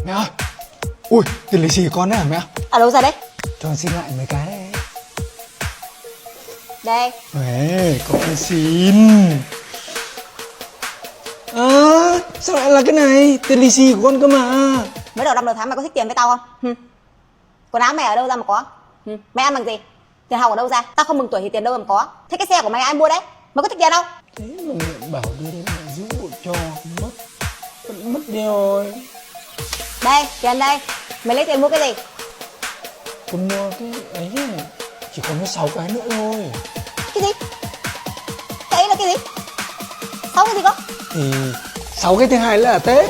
Mẹ ơi. Ui, tiền lì xì của con đấy hả mẹ? Ở đâu ra đấy? Cho con xin lại mấy cái đấy. Đây. Ê, con xin. Sao lại là cái này? Tiền lì xì của con cơ mà. Mới đầu năm đầu tháng mày có thích tiền với tao không? Quần áo mày ở đâu ra mà có? Mày ăn bằng gì? Tiền học ở đâu ra? Tao không mừng tuổi thì tiền đâu mà có. Thế cái xe của mày ai mua đấy? Mày có thích tiền không? Thế mà mẹ bảo đưa đến mẹ giữ hộ cho. Mất. Vẫn mất đi rồi. Đây, tiền đây. Mày lấy tiền mua cái gì? Con mua cái ấy chỉ còn có 6 cái nữa thôi. Cái gì? Cái ấy là cái gì? 6 cái gì cơ? Thì 6 cái thứ hai là Tết.